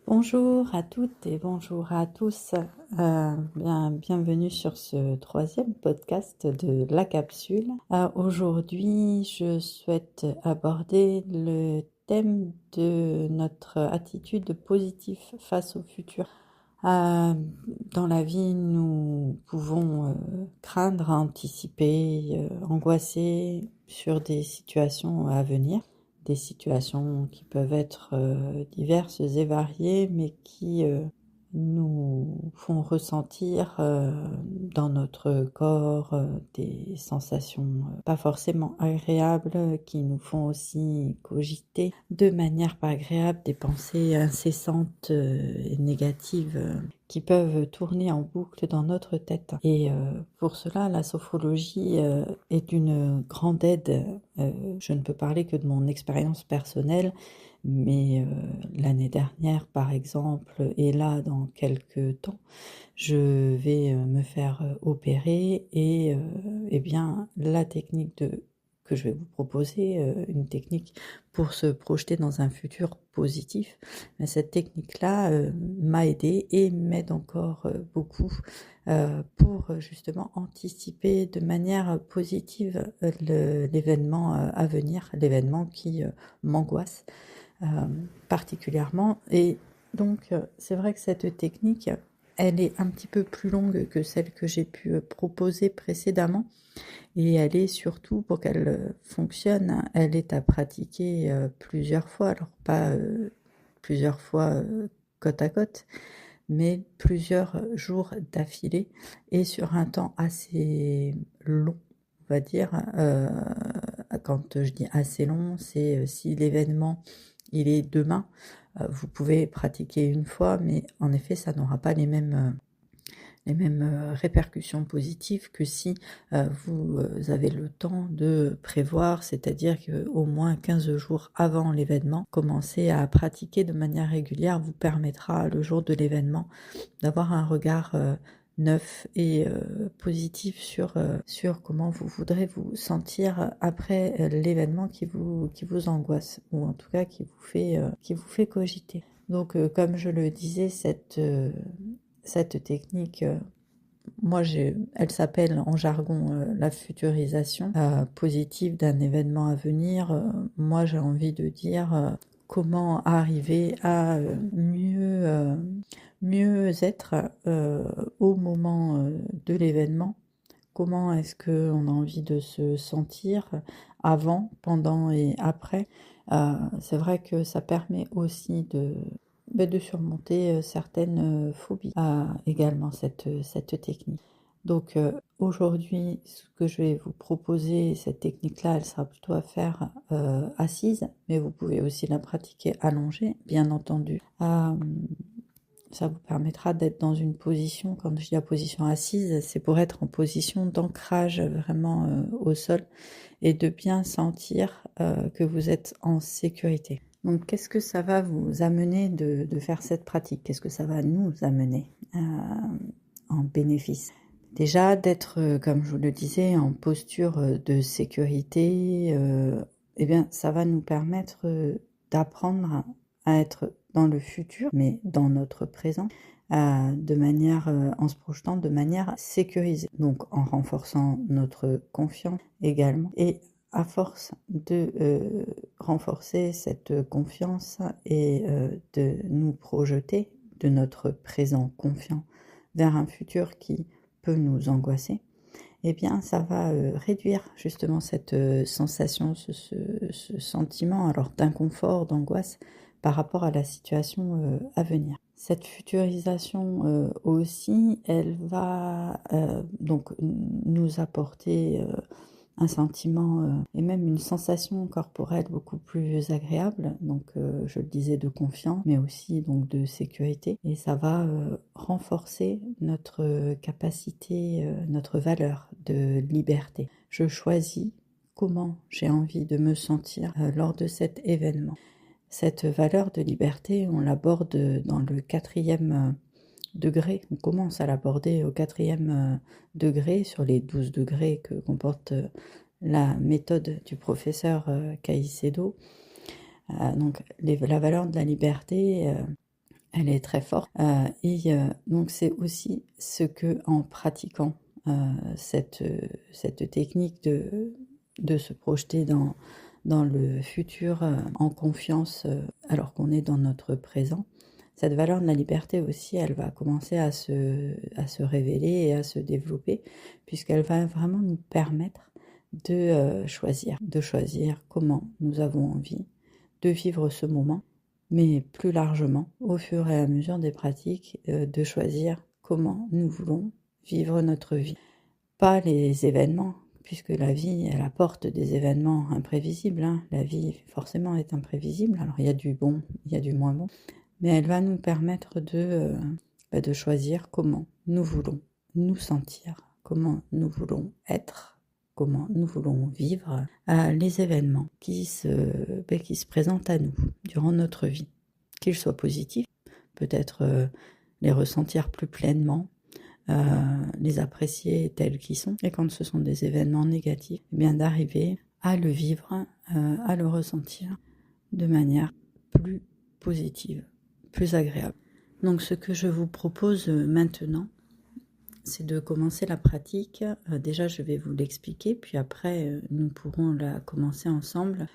Bonjour à toutes et bonjour à tous. Bienvenue sur ce troisième podcast de la capsule. Aujourd'hui, je souhaite aborder le thème de notre attitude positive face au futur. Dans la vie, nous pouvons craindre, anticiper, angoisser sur des situations à venir. Des situations qui peuvent être diverses et variées, mais qui nous font ressentir dans notre corps des sensations pas forcément agréables, qui nous font aussi cogiter de manière pas agréable des pensées incessantes et négatives qui peuvent tourner en boucle dans notre tête. Et pour cela, la sophrologie est une grande aide. Je ne peux parler que de mon expérience personnelle, mais l'année dernière, par exemple, et là, dans quelques temps, je vais me faire opérer et eh bien, la technique que je vais vous proposer, une technique pour se projeter dans un futur positif. Mais cette technique-là m'a aidée et m'aide encore beaucoup pour justement anticiper de manière positive l'événement à venir, l'événement qui m'angoisse particulièrement. Et donc, c'est vrai que cette technique, elle est un petit peu plus longue que celle que j'ai pu proposer précédemment. Et elle est surtout, pour qu'elle fonctionne, elle est à pratiquer plusieurs fois. Alors, pas plusieurs fois côte à côte, mais plusieurs jours d'affilée et sur un temps assez long, on va dire. Quand je dis assez long, c'est si l'événement il est demain, vous pouvez pratiquer une fois, mais en effet, ça n'aura pas les mêmes répercussions positives que si vous avez le temps de prévoir, c'est-à-dire qu'au moins 15 jours avant l'événement, commencer à pratiquer de manière régulière vous permettra le jour de l'événement d'avoir un regard neuf et positif sur comment vous voudrez vous sentir après l'événement qui vous angoisse, ou en tout cas qui vous fait cogiter. Donc comme je le disais, cette technique, elle s'appelle en jargon la futurisation positive d'un événement à venir. Moi, j'ai envie de dire comment arriver à mieux être au moment de l'événement. Comment est-ce qu'on a envie de se sentir avant, pendant et après. C'est vrai que ça permet aussi de surmonter certaines phobies. Également cette technique. Donc aujourd'hui, ce que je vais vous proposer, cette technique-là, elle sera plutôt à faire assise, mais vous pouvez aussi la pratiquer allongée, bien entendu. Ça vous permettra d'être dans une position, quand je dis la position assise, c'est pour être en position d'ancrage vraiment au sol et de bien sentir que vous êtes en sécurité. Donc, qu'est-ce que ça va vous amener de faire cette pratique? Qu'est-ce que ça va nous amener en bénéfice? Déjà, d'être, comme je vous le disais, en posture de sécurité, eh bien, ça va nous permettre d'apprendre à être dans le futur, mais dans notre présent, de manière, en se projetant de manière sécurisée. Donc, en renforçant notre confiance également. Et à force de renforcer cette confiance et de nous projeter de notre présent confiant vers un futur qui peut nous angoisser, eh bien ça va réduire justement cette sensation, ce sentiment alors d'inconfort, d'angoisse par rapport à la situation à venir. Cette futurisation aussi, elle va donc nous apporter un sentiment et même une sensation corporelle beaucoup plus agréable, donc je le disais de confiance, mais aussi donc de sécurité, et ça va renforcer notre capacité, notre valeur de liberté. Je choisis comment j'ai envie de me sentir lors de cet événement. Cette valeur de liberté, on l'aborde dans le 4e degré. On commence à l'aborder au 4e degré sur les 12 degrés que comporte la méthode du professeur Caicedo. Donc la valeur de la liberté, elle est très forte. Donc c'est aussi ce que, en pratiquant cette technique de se projeter dans le futur en confiance alors qu'on est dans notre présent, cette valeur de la liberté aussi, elle va commencer à se révéler et à se développer, puisqu'elle va vraiment nous permettre de choisir comment nous avons envie de vivre ce moment, mais plus largement, au fur et à mesure des pratiques, de choisir comment nous voulons vivre notre vie. Pas les événements, puisque la vie, elle apporte des événements imprévisibles. La vie, forcément, est imprévisible. Alors, il y a du bon, il y a du moins bon. Mais elle va nous permettre de choisir comment nous voulons nous sentir, comment nous voulons être, comment nous voulons vivre les événements qui se présentent à nous durant notre vie. Qu'ils soient positifs, peut-être les ressentir plus pleinement, les apprécier tels qu'ils sont. Et quand ce sont des événements négatifs, bien d'arriver à le vivre, à le ressentir de manière plus positive, plus agréable. Donc ce que je vous propose maintenant, c'est de commencer la pratique. Déjà, je vais vous l'expliquer, puis après, nous pourrons la commencer ensemble.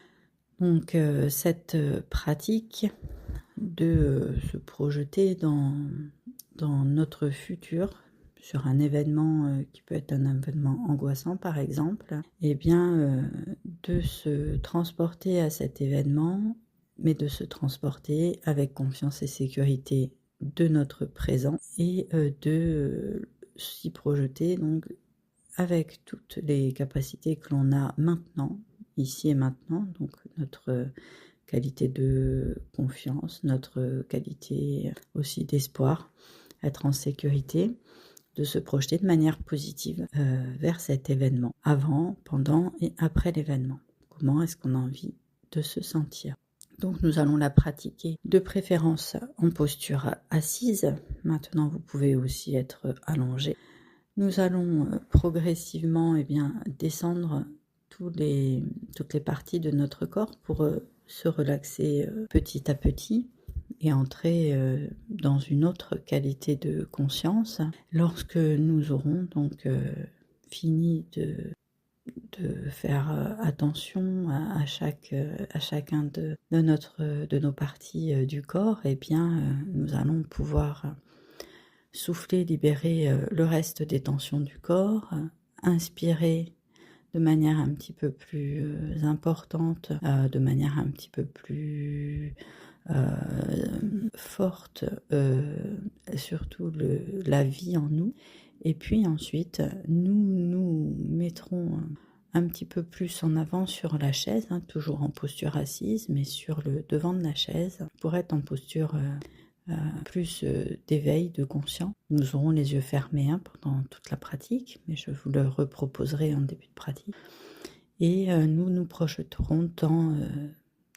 Donc cette pratique de se projeter dans notre futur, sur un événement qui peut être un événement angoissant par exemple, et bien de se transporter à cet événement, mais de se transporter avec confiance et sécurité de notre présent et de s'y projeter donc avec toutes les capacités que l'on a maintenant, ici et maintenant, donc notre qualité de confiance, notre qualité aussi d'espoir, être en sécurité, de se projeter de manière positive vers cet événement, avant, pendant et après l'événement. Comment est-ce qu'on a envie de se sentir ? Donc nous allons la pratiquer de préférence en posture assise. Maintenant, vous pouvez aussi être allongé. Nous allons progressivement descendre toutes les parties de notre corps pour se relaxer petit à petit et entrer dans une autre qualité de conscience. Lorsque nous aurons donc fini de faire attention à chacun de nos parties du corps, nous allons pouvoir souffler, libérer le reste des tensions du corps, inspirer de manière un petit peu plus importante, de manière un petit peu plus forte, surtout la vie en nous. Et puis ensuite, nous mettrons un petit peu plus en avant sur la chaise, toujours en posture assise, mais sur le devant de la chaise, pour être en posture plus d'éveil, de conscience. Nous aurons les yeux fermés pendant toute la pratique, mais je vous le reproposerai en début de pratique. Et nous nous projeterons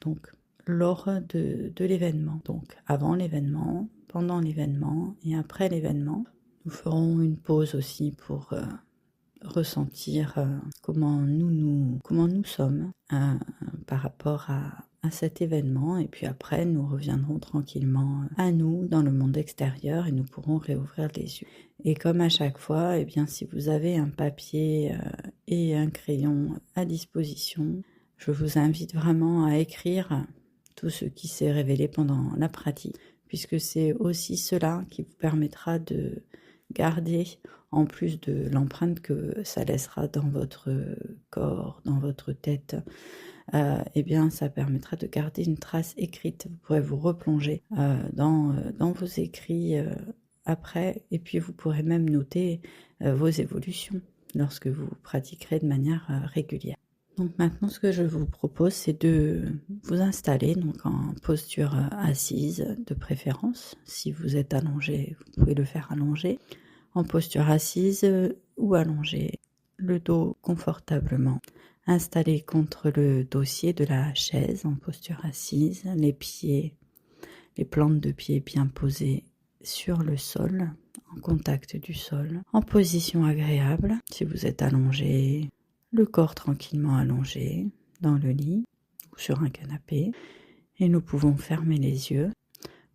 donc lors de l'événement, donc avant l'événement, pendant l'événement et après l'événement. Nous ferons une pause aussi pour ressentir comment nous sommes par rapport à cet événement, et puis après nous reviendrons tranquillement à nous dans le monde extérieur et nous pourrons réouvrir les yeux. Et comme à chaque fois, si vous avez un papier et un crayon à disposition, je vous invite vraiment à écrire tout ce qui s'est révélé pendant la pratique, puisque c'est aussi cela qui vous permettra de garder, en plus de l'empreinte que ça laissera dans votre corps, dans votre tête, ça permettra de garder une trace écrite. Vous pourrez vous replonger dans vos écrits après, et puis vous pourrez même noter vos évolutions lorsque vous pratiquerez de manière régulière. Donc maintenant, ce que je vous propose, c'est de vous installer donc en posture assise de préférence. Si vous êtes allongé, vous pouvez le faire allongé. En posture assise ou allongé, le dos confortablement installé contre le dossier de la chaise en posture assise, les plantes de pieds bien posées sur le sol, en contact du sol, en position agréable. Si vous êtes allongé, le corps tranquillement allongé dans le lit ou sur un canapé, et nous pouvons fermer les yeux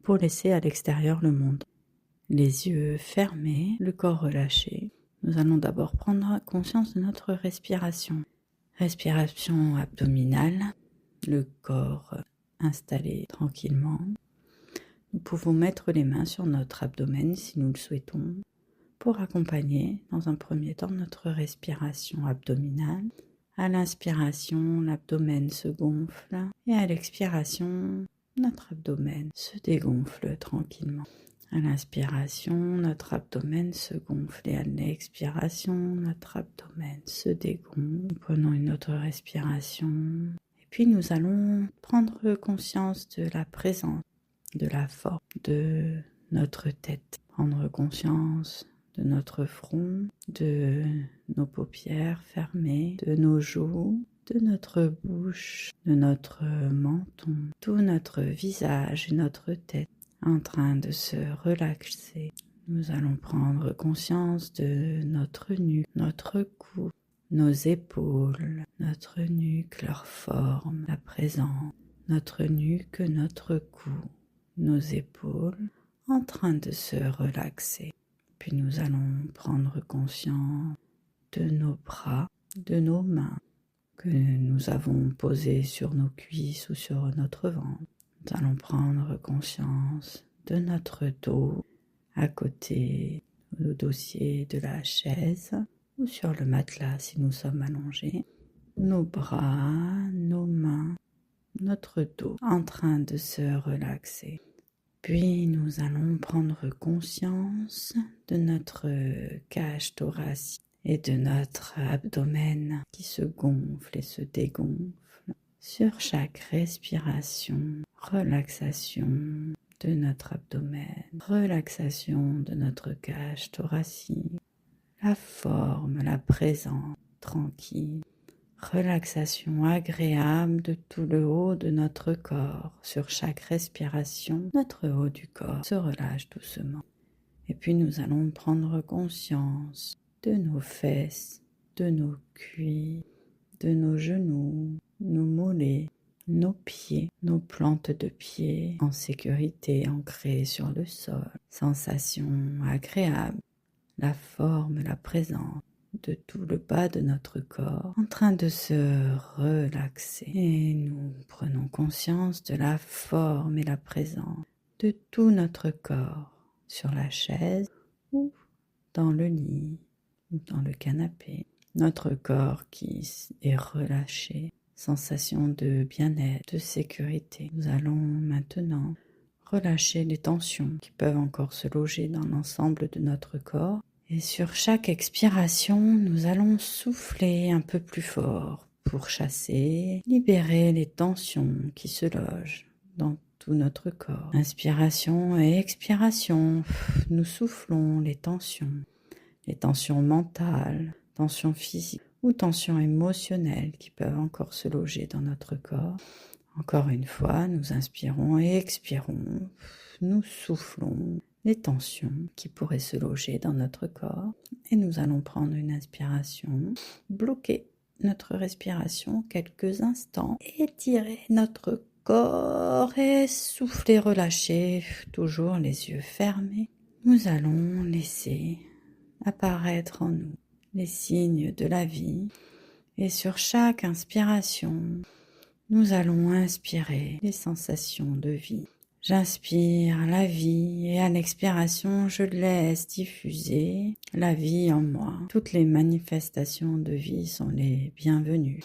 pour laisser à l'extérieur le monde. Les yeux fermés, le corps relâché. Nous allons d'abord prendre conscience de notre respiration. Respiration abdominale, le corps installé tranquillement. Nous pouvons mettre les mains sur notre abdomen si nous le souhaitons pour accompagner dans un premier temps notre respiration abdominale. À l'inspiration, l'abdomen se gonfle et à l'expiration, notre abdomen se dégonfle tranquillement. À l'inspiration, notre abdomen se gonfle et à l'expiration, notre abdomen se dégonfle. Nous prenons une autre respiration et puis nous allons prendre conscience de la présence, de la forme de notre tête. Prendre conscience de notre front, de nos paupières fermées, de nos joues, de notre bouche, de notre menton, tout notre visage et notre tête en train de se relaxer. Nous allons prendre conscience de notre nuque, notre cou, nos épaules, notre nuque, leur forme, la présence, notre nuque, notre cou, nos épaules en train de se relaxer. Puis nous allons prendre conscience de nos bras, de nos mains que nous avons posées sur nos cuisses ou sur notre ventre. Nous allons prendre conscience de notre dos à côté du dossier de la chaise ou sur le matelas si nous sommes allongés. Nos bras, nos mains, notre dos en train de se relaxer. Puis nous allons prendre conscience de notre cage thoracique et de notre abdomen qui se gonfle et se dégonfle. Sur chaque respiration, relaxation de notre abdomen, relaxation de notre cage thoracique, la forme, la présence tranquille, relaxation agréable de tout le haut de notre corps. Sur chaque respiration, notre haut du corps se relâche doucement. Et puis nous allons prendre conscience de nos fesses, de nos cuisses, de nos genoux, nos mollets, nos pieds, nos plantes de pieds en sécurité ancrées sur le sol. Sensation agréable, la forme, la présence de tout le bas de notre corps en train de se relaxer. Et nous prenons conscience de la forme et la présence de tout notre corps sur la chaise ou dans le lit ou dans le canapé. Notre corps qui est relâché, sensation de bien-être, de sécurité. Nous allons maintenant relâcher les tensions qui peuvent encore se loger dans l'ensemble de notre corps. Et sur chaque expiration, nous allons souffler un peu plus fort pour chasser, libérer les tensions qui se logent dans tout notre corps. Inspiration et expiration, nous soufflons les tensions mentales, tensions physiques ou tensions émotionnelles qui peuvent encore se loger dans notre corps. Encore une fois, nous inspirons et expirons, nous soufflons les tensions qui pourraient se loger dans notre corps et nous allons prendre une inspiration, bloquer notre respiration quelques instants, étirer notre corps et souffler, relâcher, toujours les yeux fermés. Nous allons laisser apparaître en nous les signes de la vie et sur chaque inspiration, nous allons inspirer les sensations de vie. J'inspire la vie et à l'expiration, je laisse diffuser la vie en moi. Toutes les manifestations de vie sont les bienvenues.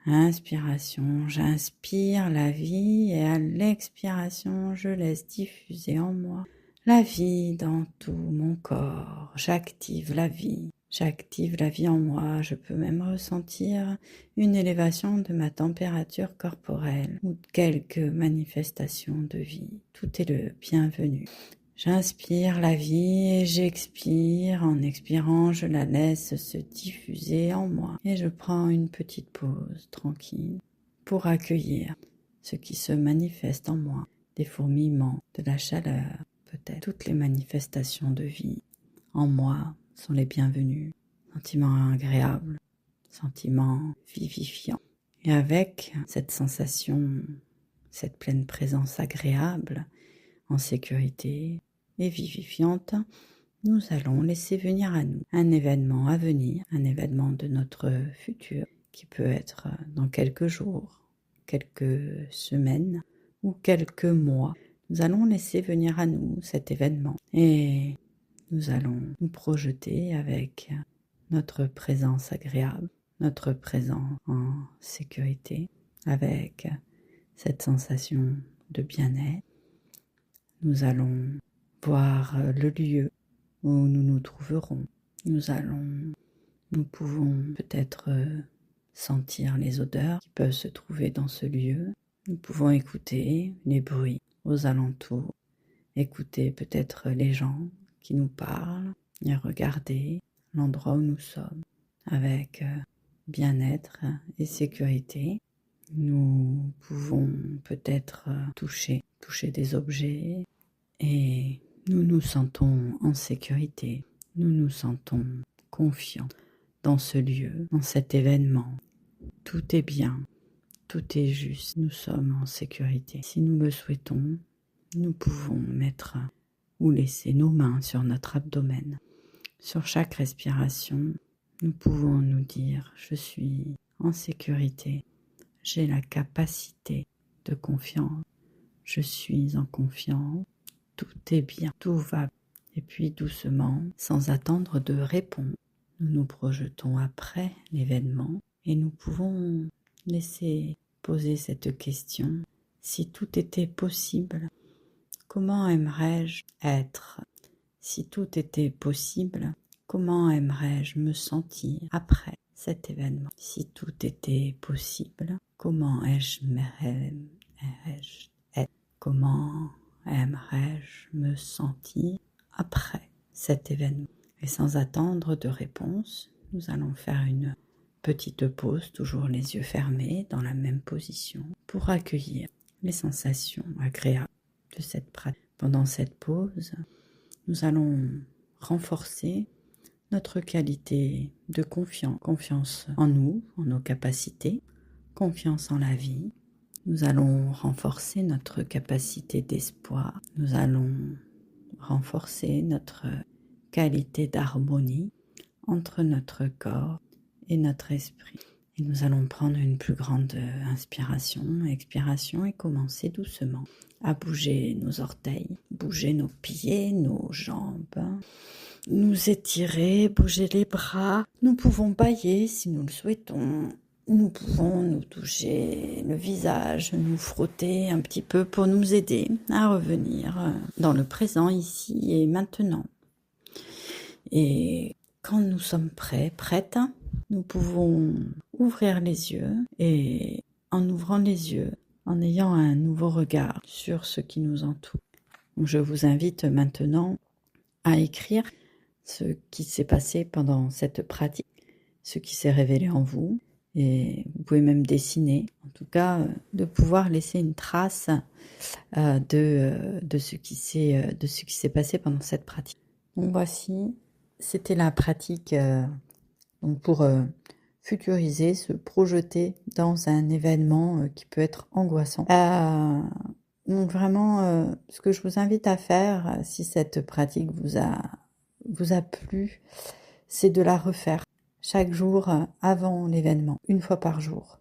Inspiration, j'inspire la vie et à l'expiration, je laisse diffuser en moi la vie dans tout mon corps. J'active la vie. J'active la vie en moi, je peux même ressentir une élévation de ma température corporelle ou quelques manifestations de vie. Tout est le bienvenu. J'inspire la vie et j'expire. En expirant, je la laisse se diffuser en moi. Et je prends une petite pause tranquille pour accueillir ce qui se manifeste en moi. Des fourmillements, de la chaleur, peut-être toutes les manifestations de vie en moi sont les bienvenus, sentiments agréables, sentiments vivifiants. Et avec cette sensation, cette pleine présence agréable, en sécurité et vivifiante, nous allons laisser venir à nous un événement à venir, un événement de notre futur qui peut être dans quelques jours, quelques semaines ou quelques mois. Nous allons laisser venir à nous cet événement et nous allons nous projeter avec notre présence agréable, notre présence en sécurité, avec cette sensation de bien-être. Nous allons voir le lieu où nous nous trouverons. Nous pouvons peut-être sentir les odeurs qui peuvent se trouver dans ce lieu. Nous pouvons écouter les bruits aux alentours, écouter peut-être les gens qui nous parlent et regarder l'endroit où nous sommes avec bien-être et sécurité. Nous pouvons peut-être toucher des objets et nous nous sentons en sécurité. Nous nous sentons confiants dans ce lieu, dans cet événement. Tout est bien, tout est juste. Nous sommes en sécurité. Si nous le souhaitons, nous pouvons mettre ou laisser nos mains sur notre abdomen. Sur chaque respiration, nous pouvons nous dire « Je suis en sécurité, j'ai la capacité de confiance, je suis en confiance, tout est bien, tout va bien. » Et puis doucement, sans attendre de réponse, nous nous projetons après l'événement et nous pouvons laisser poser cette question. Si tout était possible, comment aimerais-je être? Si tout était possible, comment aimerais-je me sentir après cet événement? Si tout était possible, comment aimerais-je être? Comment aimerais-je me sentir après cet événement? Et sans attendre de réponse, nous allons faire une petite pause, toujours les yeux fermés, dans la même position, pour accueillir les sensations agréables de cette pratique. Pendant cette pause, nous allons renforcer notre qualité de confiance en nous, en nos capacités, confiance en la vie. Nous allons renforcer notre capacité d'espoir. Nous allons renforcer notre qualité d'harmonie entre notre corps et notre esprit. Et nous allons prendre une plus grande inspiration, expiration et commencer doucement à bouger nos orteils, bouger nos pieds, nos jambes, nous étirer, bouger les bras. Nous pouvons bâiller si nous le souhaitons. Nous pouvons nous toucher le visage, nous frotter un petit peu pour nous aider à revenir dans le présent, ici et maintenant. Et quand nous sommes prêtes, nous pouvons ouvrir les yeux et en ouvrant les yeux, en ayant un nouveau regard sur ce qui nous entoure. Donc je vous invite maintenant à écrire ce qui s'est passé pendant cette pratique, ce qui s'est révélé en vous. Et vous pouvez même dessiner, en tout cas, de pouvoir laisser une trace de ce qui s'est passé pendant cette pratique. Donc voici, c'était la pratique donc pour futuriser, se projeter dans un événement qui peut être angoissant. Donc vraiment, ce que je vous invite à faire, si cette pratique vous a plu, c'est de la refaire chaque jour avant l'événement, une fois par jour.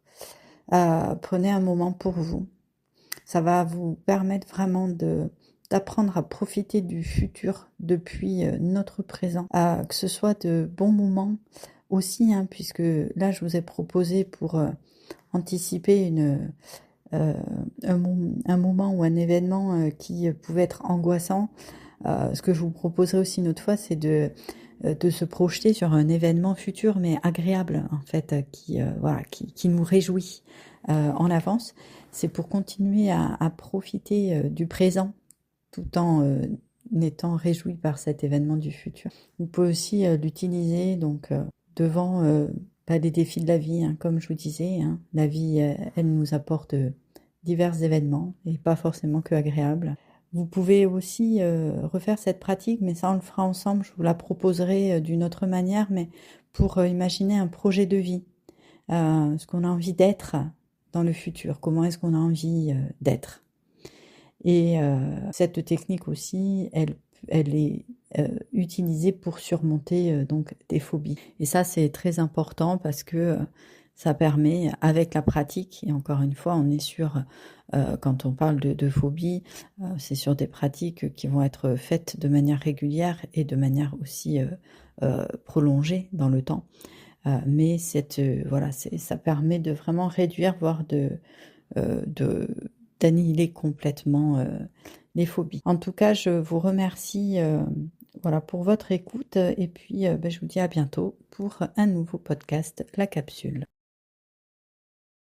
Prenez un moment pour vous. Ça va vous permettre vraiment d'apprendre à profiter du futur depuis notre présent, que ce soit de bons moments aussi, puisque là je vous ai proposé pour anticiper un moment ou un événement qui pouvait être angoissant. Ce que je vous proposerai aussi une autre fois, c'est de se projeter sur un événement futur mais agréable en fait, qui nous réjouit en avance. C'est pour continuer à profiter du présent tout en étant réjoui par cet événement du futur. Vous pouvez aussi l'utiliser donc devant les défis de la vie, comme je vous disais. La vie, elle nous apporte divers événements et pas forcément que agréables. Vous pouvez aussi refaire cette pratique, mais ça on le fera ensemble, je vous la proposerai d'une autre manière, mais pour imaginer un projet de vie, ce qu'on a envie d'être dans le futur, comment est-ce qu'on a envie d'être. Et cette technique aussi, elle est utilisée pour surmonter donc des phobies. Et ça, c'est très important parce que ça permet, avec la pratique, et encore une fois, on est sur, quand on parle de phobie, c'est sur des pratiques qui vont être faites de manière régulière et de manière aussi prolongée dans le temps. Mais voilà, ça permet de vraiment réduire, voire de d'annihiler complètement les phobies. En tout cas, je vous remercie voilà, pour votre écoute et puis je vous dis à bientôt pour un nouveau podcast, La Capsule.